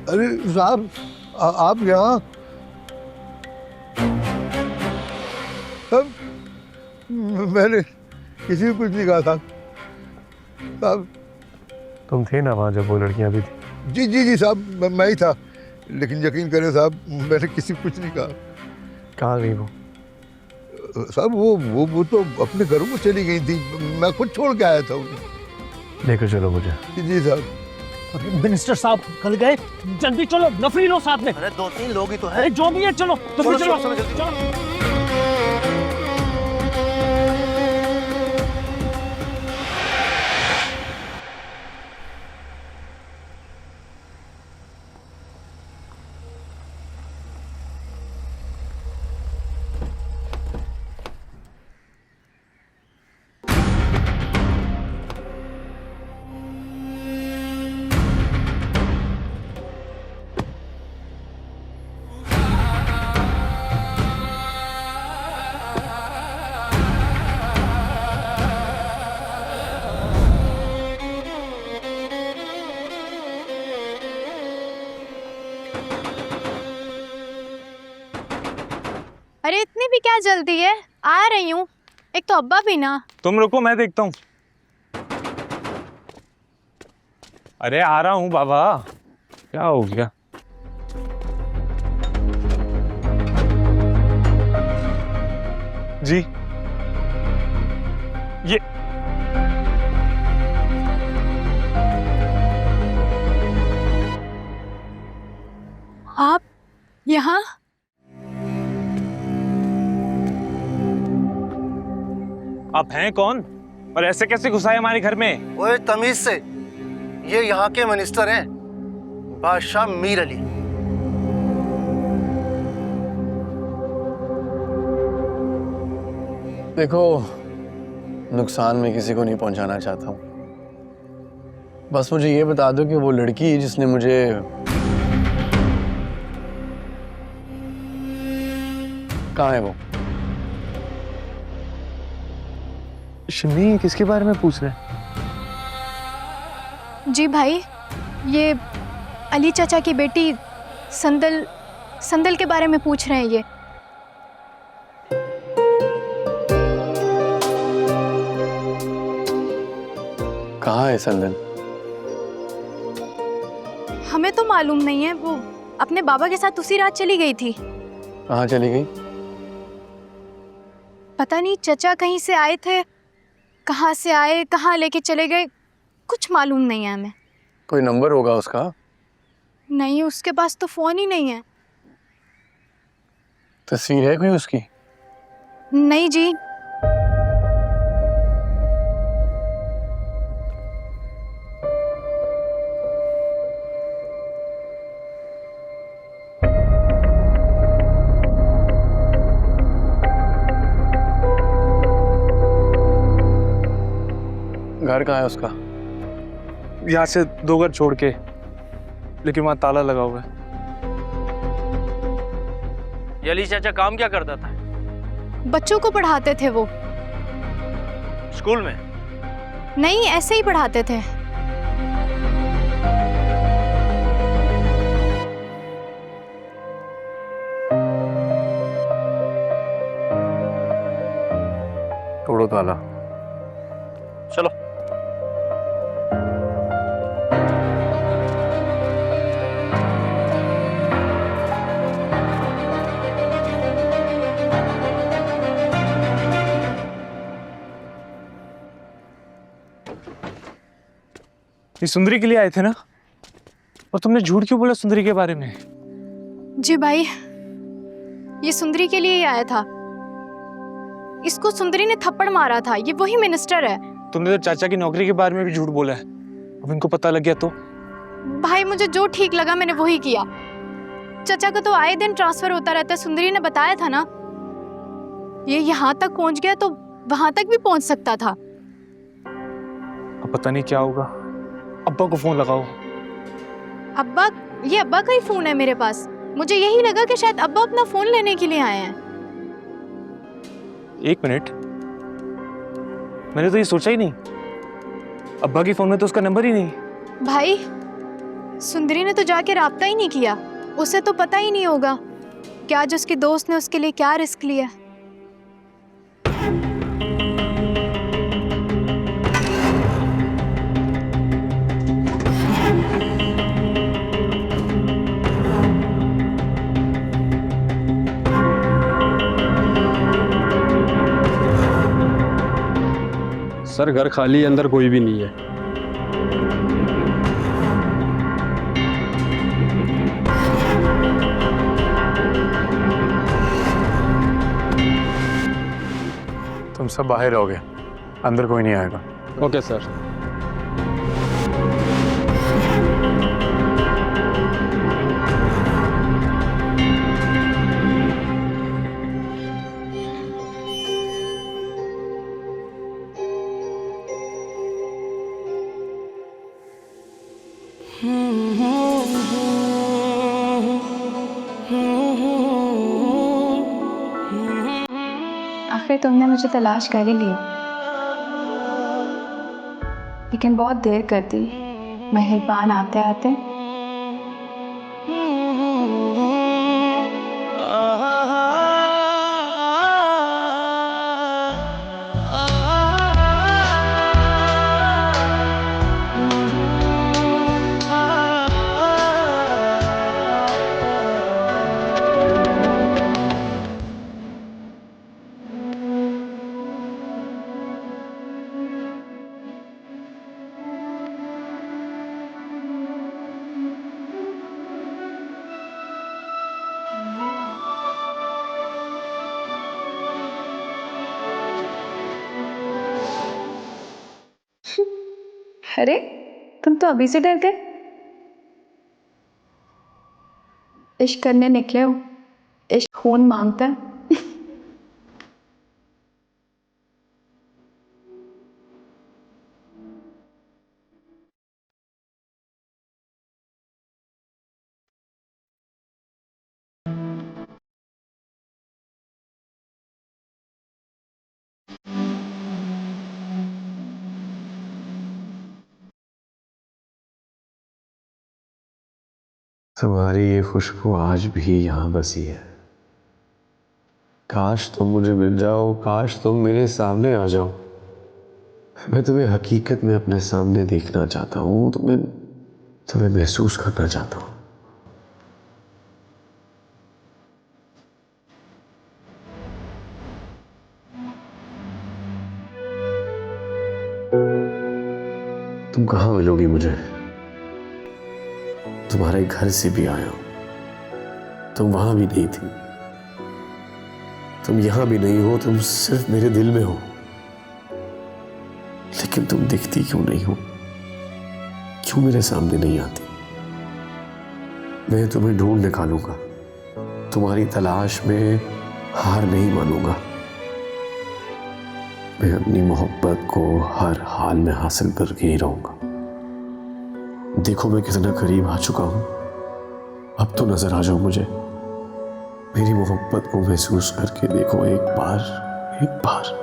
अरे साहब आप यहाँ साहब, मैंने किसी को कुछ नहीं कहा था साहब। तुम थे ना वहाँ जब वो लड़कियाँ भी थी? जी जी जी साहब, मैं ही था, लेकिन यकीन करें साहब मैंने किसी को कुछ नहीं कहा। कहाँ गई वो? साहब वो तो अपने घरों को चली गई थी, मैं खुद छोड़ के आया था उन्हें। लेकर चलो मुझे। जी साहब। मिनिस्टर साहब कल गए, जल्दी चलो, नफरी लो साथ में। अरे 2-3 लोग ही तो अरे है। जो भी है चलो, चलो, चलो, चलो, जल्दी। चलो। अरे इतनी भी क्या जल्दी है, आ रही हूँ। एक तो अब्बा भी ना। तुम रुको, मैं देखता हूँ। अरे आ रहा हूँ बाबा। क्या हो गया? जी ये आप यहाँ? आप हैं कौन और ऐसे कैसे घुसाए हमारे घर में? ओए तमीज से, ये यहाँ के मिनिस्टर हैं, बादशाह मीर अली। देखो, नुकसान मैं किसी को नहीं पहुंचाना चाहता हूँ। बस मुझे ये बता दो कि वो लड़की जिसने मुझे कहाँ है वो? शमी, किसके बारे में पूछ रहे हैं? जी भाई, ये अली चाचा की बेटी संदल संदल के बारे में पूछ रहे हैं ये। कहाँ है संदन? हमें तो मालूम नहीं है, वो अपने बाबा के साथ उसी रात चली गई थी। कहाँ चली गई? पता नहीं, चचा कहीं से आए थे, कहाँ से आए, कहाँ लेके चले गए, कुछ मालूम नहीं है हमें। कोई नंबर होगा उसका? नहीं, उसके पास तो फोन ही नहीं है। तस्वीर है कोई उसकी? नहीं जी। घर कहाँ है उसका? यहाँ से 2 घर छोड़ के, लेकिन वहां ताला लगा हुआ है। ये अली चाचा काम क्या करता था? बच्चों को पढ़ाते थे वो। स्कूल में? नहीं, ऐसे ही पढ़ाते थे। तोड़ो ताला। चलो। ये सुंदरी के लिए आए थे ना? और तुमने झूठ क्यों बोला सुंदरी के बारे में? जी भाई, ये सुंदरी के लिए ही आया था। इसको सुंदरी ने थप्पड़ मारा था, ये वही मिनिस्टर है। तुमने तो चाचा की नौकरी के बारे में भी झूठ बोला है। अब इनको पता लग गया तो? भाई मुझे जो ठीक लगा मैंने वही किया। चाचा का तो आए दिन ट्रांसफर होता रहता है, सुंदरी ने बताया था ना। ये यहाँ तक पहुँच गया तो वहां तक भी पहुँच सकता था। अब पता नहीं क्या होगा। अब्बा को फोन लगाओ। अब्बा? ये अब्बा का ही फोन है मेरे पास। मुझे यही लगा कि शायद अब्बा अपना फोन लेने के लिए आए हैं। 1 मिनट, मैंने तो ये सोचा ही नहीं। अब्बा के फोन में तो उसका नंबर ही नहीं। भाई सुंदरी ने तो जाके राब्ता ही नहीं किया। उसे तो पता ही नहीं होगा कि आज उसके दोस्त ने उसके लिए क्या रिस्क लिया। सर घर खाली है, अंदर कोई भी नहीं है। तुम सब बाहर रहोगे, अंदर कोई नहीं आएगा। Okay sir. आखिर तुमने मुझे तलाश कर ही लिया, लेकिन बहुत देर कर दी मेहरबान आते आते। अरे तुम तो अभी से डर गए। इश्क करने निकले हो, इश्क खून मांगता है। तुम्हारी ये खुशबू आज भी यहाँ बसी है। काश तुम मुझे मिल जाओ, काश तुम मेरे सामने आ जाओ। मैं तुम्हें हकीकत में अपने सामने देखना चाहता हूँ, तुम्हें महसूस करना चाहता हूँ। तुम कहाँ मिलोगी मुझे? तुम्हारे घर से भी आया हूं, तुम वहां भी नहीं थी। तुम यहां भी नहीं हो, तुम सिर्फ मेरे दिल में हो। लेकिन तुम दिखती क्यों नहीं हो? क्यों मेरे सामने नहीं आती? मैं तुम्हें ढूंढ निकालूंगा, तुम्हारी तलाश में हार नहीं मानूंगा। मैं अपनी मोहब्बत को हर हाल में हासिल करके ही रहूंगा। देखो मैं कितना करीब आ चुका हूं, अब तो नजर आ जाओ मुझे। मेरी मोहब्बत को महसूस करके देखो एक बार, एक बार।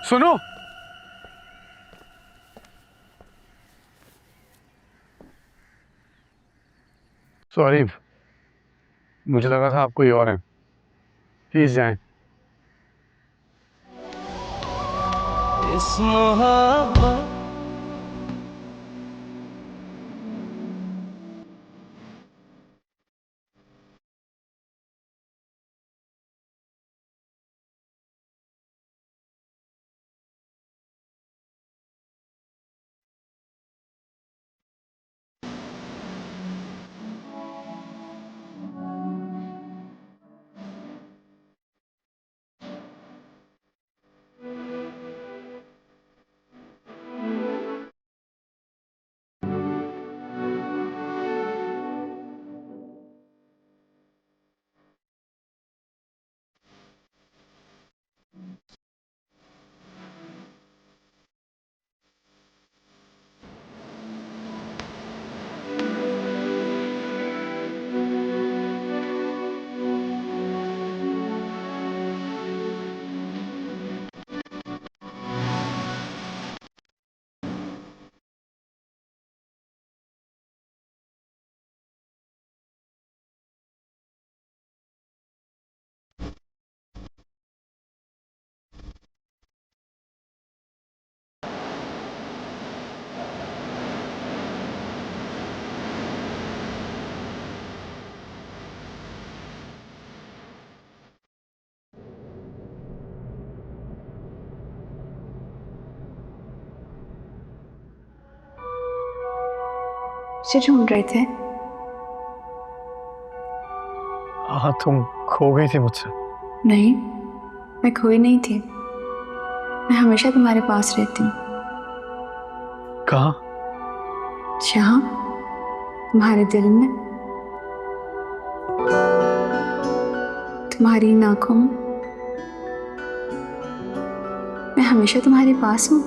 सुनो, सॉरी, मुझे लगा था आप कोई और है। प्लीज जाएं। इस मोहब्बत मुझे ढूंढ रहे थे? हाँ, तुम खो गई थी मुझसे। नहीं, मैं खोई नहीं थी। मैं हमेशा तुम्हारे पास रहती हूँ। कहाँ? जहाँ? तुम्हारे दिल में, तुम्हारी इन आंखों में। मैं हमेशा तुम्हारे पास हूँ।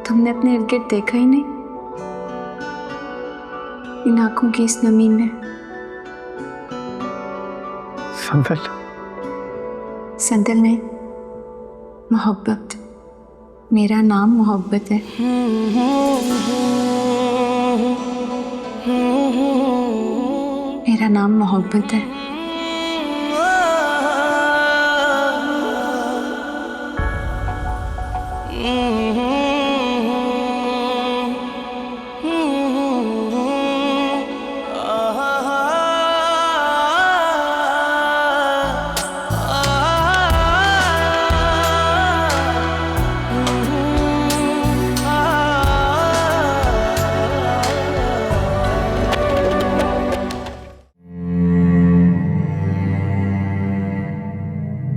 तुमने अपने इर्द गिर्द देखा ही नहीं। इन आंखों की इस नमी में। संदल? संदल नहीं, मोहब्बत। मेरा नाम मोहब्बत है। मेरा नाम मोहब्बत है।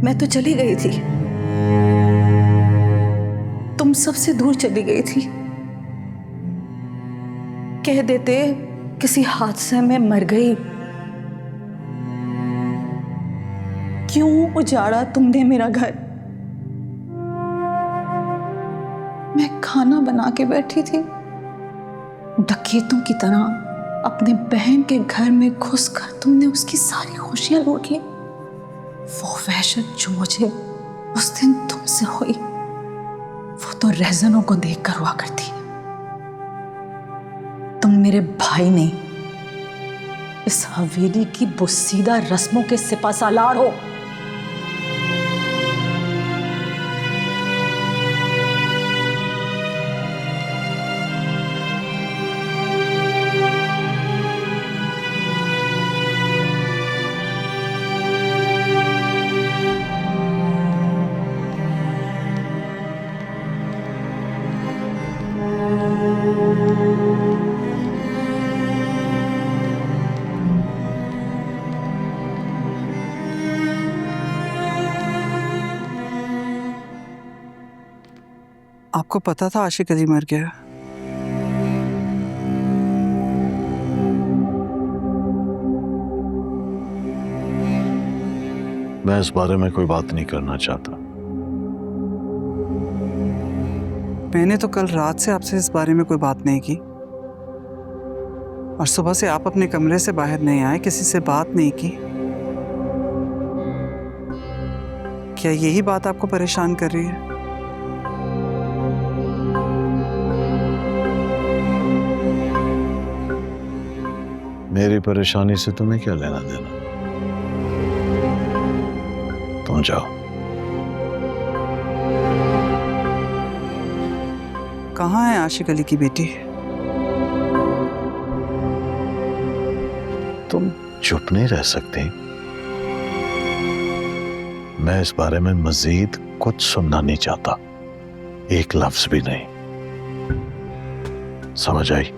मैं तो चली गई थी, तुम सबसे दूर चली गई थी। कह देते किसी हादसे में मर गई। क्यों उजाड़ा तुमने मेरा घर? मैं खाना बना के बैठी थी, डकैतों की तरह अपने बहन के घर में घुसकर तुमने उसकी सारी खुशियां लूट ली। वो वहशत जो मुझे उस दिन तुमसे हुई, वो तो रहजनों को देखकर हुआ करती। तुम मेरे भाई नहीं, इस हवेली की बुस्सीदा रस्मों के सिपासालार हो। आपको पता था आशिक अली मर गया? मैं इस बारे में कोई बात नहीं करना चाहता। मैंने तो कल रात से आपसे इस बारे में कोई बात नहीं की, और सुबह से आप अपने कमरे से बाहर नहीं आए, किसी से बात नहीं की। क्या यही बात आपको परेशान कर रही है? मेरी परेशानी से तुम्हें क्या लेना देना? तुम जाओ। कहाँ है आशिक अली की बेटी? तुम चुप नहीं रह सकती? मैं इस बारे में मजीद कुछ सुनना नहीं चाहता, एक लफ्ज भी नहीं। समझ आई?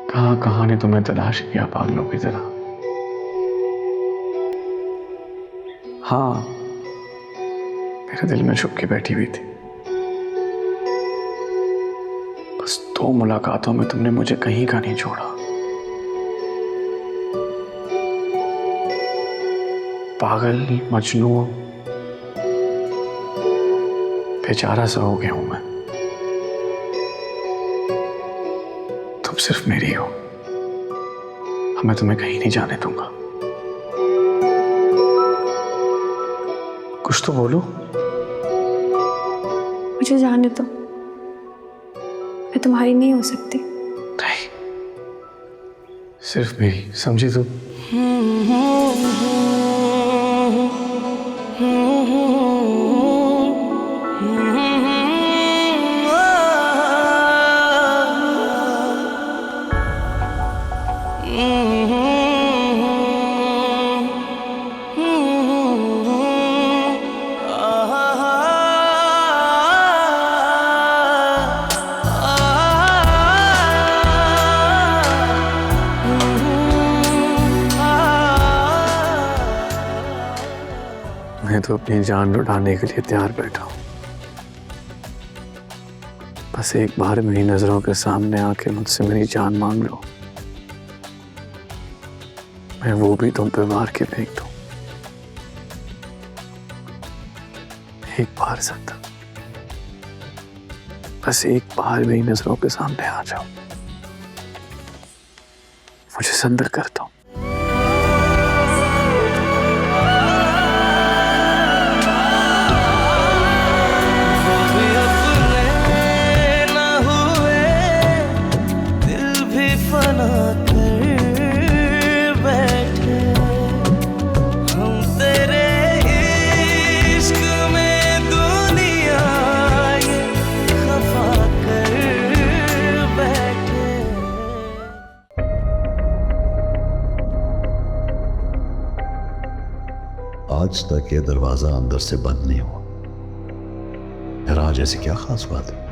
कहाँ कहाँ ने तुम्हें तलाश किया पागलों की तरह। हाँ, मेरे दिल में छुप के बैठी हुई थी। बस 2 मुलाकातों में तुमने मुझे कहीं का नहीं छोड़ा। पागल, मजनू, बेचारा सा हो गया हूं मैं। तुम सिर्फ मेरी हो, मैं तुम्हें कहीं नहीं जाने दूंगा। कुछ तो बोलो। मुझे जाने दो, मैं तुम्हारी नहीं हो सकती। नहीं, सिर्फ मेरी, समझी तुम? मैं तो अपनी जान लुटाने के लिए तैयार बैठा हूं। बस एक बार मेरी नजरों के सामने आके मुझसे मेरी जान मांग लो, मैं वो भी तुम पे मार के फेंक दूं। एक बार सत्ता, बस एक बार मेरी नजरों के सामने आ जाओ, मुझे संदर कर दो। आज तक ये दरवाजा अंदर से बंद नहीं हुआ। यार आज ऐसी क्या खास बात है?